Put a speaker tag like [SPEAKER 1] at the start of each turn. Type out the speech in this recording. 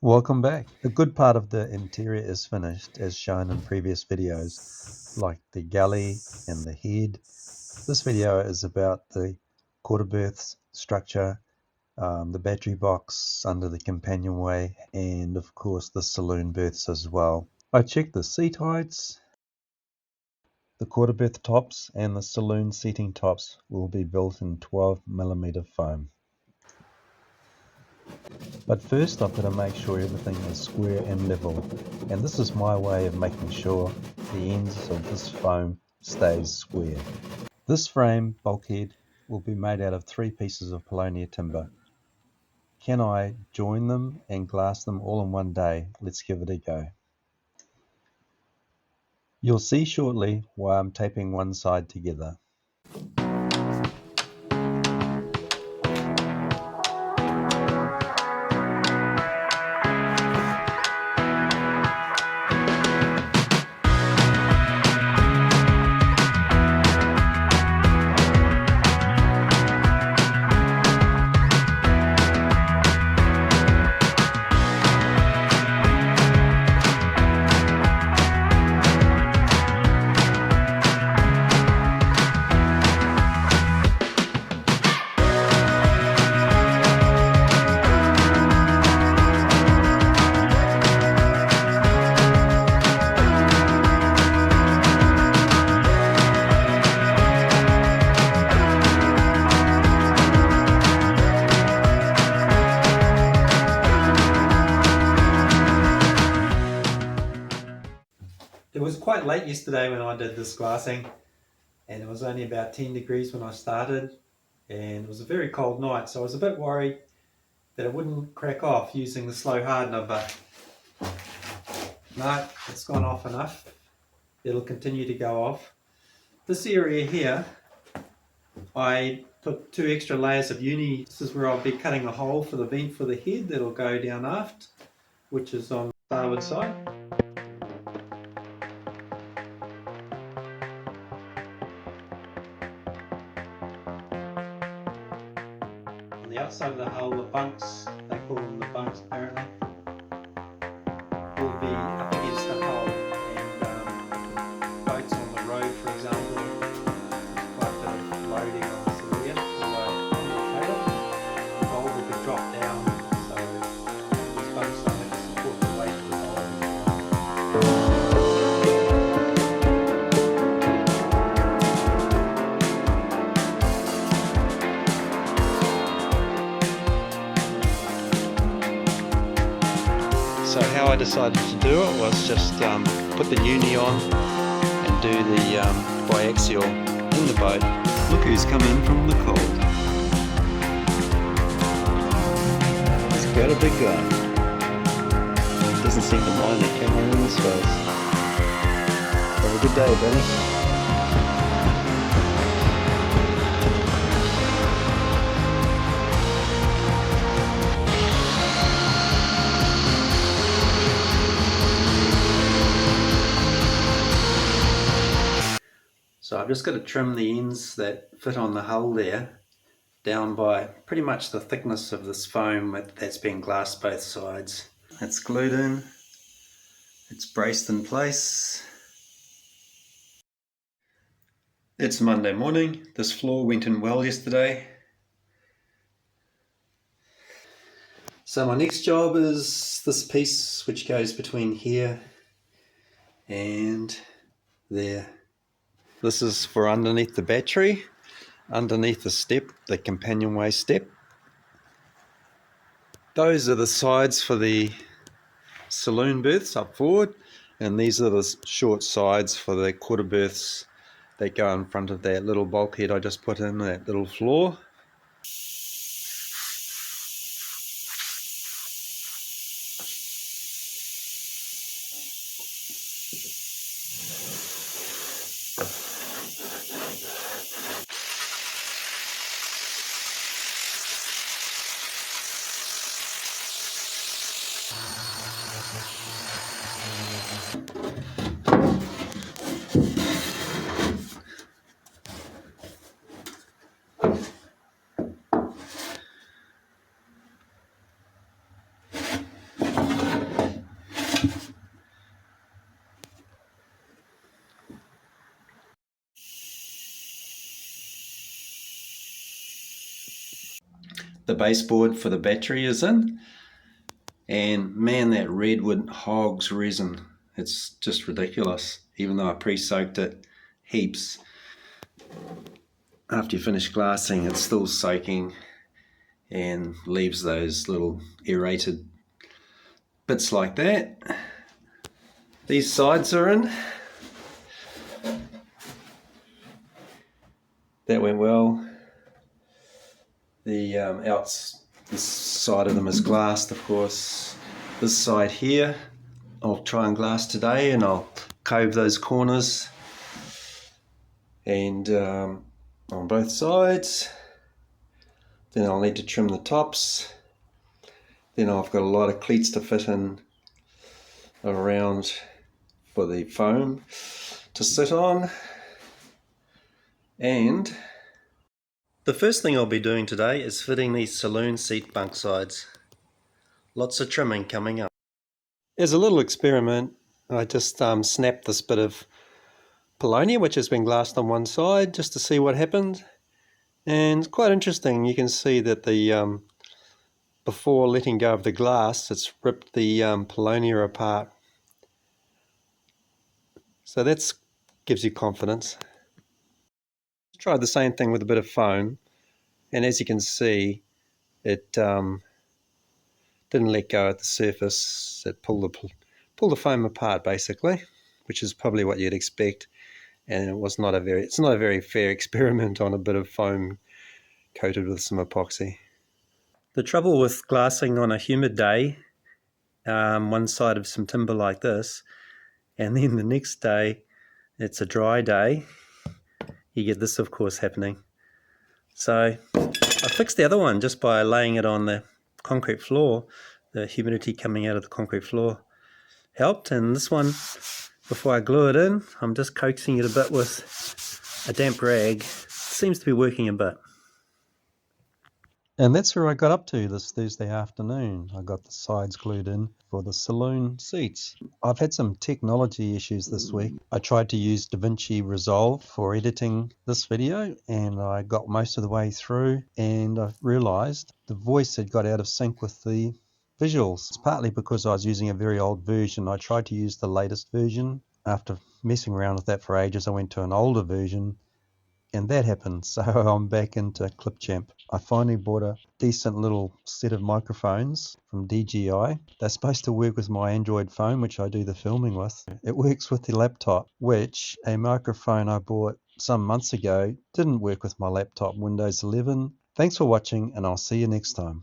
[SPEAKER 1] Welcome back. A good part of the interior is finished as shown in previous videos, like the galley and the head. This video is about the quarter berths structure, the battery box under the companionway, and of course the saloon berths as well. I checked the seat heights. The quarter berth tops and the saloon seating tops will be built in 12mm foam. But first I've got to make sure everything is square and level, and this is my way of making sure the ends of this foam stays square. This frame bulkhead will be made out of 3 pieces of Paulownia timber. Can I join them and glass them all in one day? Let's give it a go. You'll see shortly why I'm taping one side together.
[SPEAKER 2] It was quite late yesterday when I did this glassing, and it was only about 10 degrees when I started, and it was a very cold night, so I was a bit worried that it wouldn't crack off using the slow hardener, but no, it's gone off enough. It'll continue to go off. This area here, I put 2 extra layers of uni. This is where I'll be cutting a hole for the vent for the head that'll go down aft, which is on the starboard side. On the outside of the hull, the bunks, they call them the bunks apparently, will be up against the hull, and boats on the road, for example, there's quite a bit of loading on this area, although on the trailer, the hull will be dropped down, so these bunks don't have to support the weight of the hull. So how I decided to do it was just put the uni on and do the biaxial in the boat. Look who's come in from the cold. It's quite a big guy. Doesn't seem to mind the camera in his face. Have a good day, Benny. So I've just got to trim the ends that fit on the hull there down by pretty much the thickness of this foam that's been glassed both sides. It's glued in, it's braced in place. It's Monday morning. This floor went in well yesterday. So my next job is this piece which goes between here and there. This is for underneath the battery, underneath the step, the companionway step. Those are the sides for the saloon berths up forward, and these are the short sides for the quarter berths that go in front of that little bulkhead I just put in, that little floor.
[SPEAKER 3] the baseboard for the battery is in. And man, that redwood hogs resin. It's just ridiculous, even though I pre-soaked it heaps. After you finish glassing, it's still soaking and leaves those little aerated bits like that. These sides are in. That went well. The this side of them is glassed, of course. This side here, I'll try and glass today, and I'll cove those corners and on both sides. Then I'll need to trim the tops. Then I've got a lot of cleats to fit in around for the foam to sit on. And the first thing I'll be doing today is fitting these saloon seat bunk sides. Lots of trimming coming up. As a little experiment, I just snapped this bit of Paulownia, which has been glassed on one side, just to see what happened. And it's quite interesting. You can see that the before letting go of the glass, it's ripped the Paulownia apart. So that gives you confidence. Tried the same thing with a bit of foam, and as you can see, it didn't let go at the surface. It pulled the foam apart basically, which is probably what you'd expect. And it's not a very fair experiment on a bit of foam coated with some epoxy. The trouble with glassing on a humid day, one side of some timber like this, and then the next day it's a dry day, you get this of course happening. So I fixed the other one just by laying it on the concrete floor. The humidity coming out of the concrete floor helped, and this one, before I glue it in, I'm just coaxing it a bit with a damp rag. Seems to be working a bit.
[SPEAKER 1] And that's where I got up to this Thursday afternoon. I got the sides glued in for the saloon seats. I've had some technology issues this week. I tried to use DaVinci Resolve for editing this video, and I got most of the way through, and I realized the voice had got out of sync with the visuals. It's partly because I was using a very old version. I tried to use the latest version. After messing around with that for ages, I went to an older version, and that happened, so I'm back into Clipchamp. I finally bought a decent little set of microphones from DJI. They're supposed to work with my Android phone, which I do the filming with. It works with the laptop, which a microphone I bought some months ago didn't work with my laptop, Windows 11. Thanks for watching, and I'll see you next time.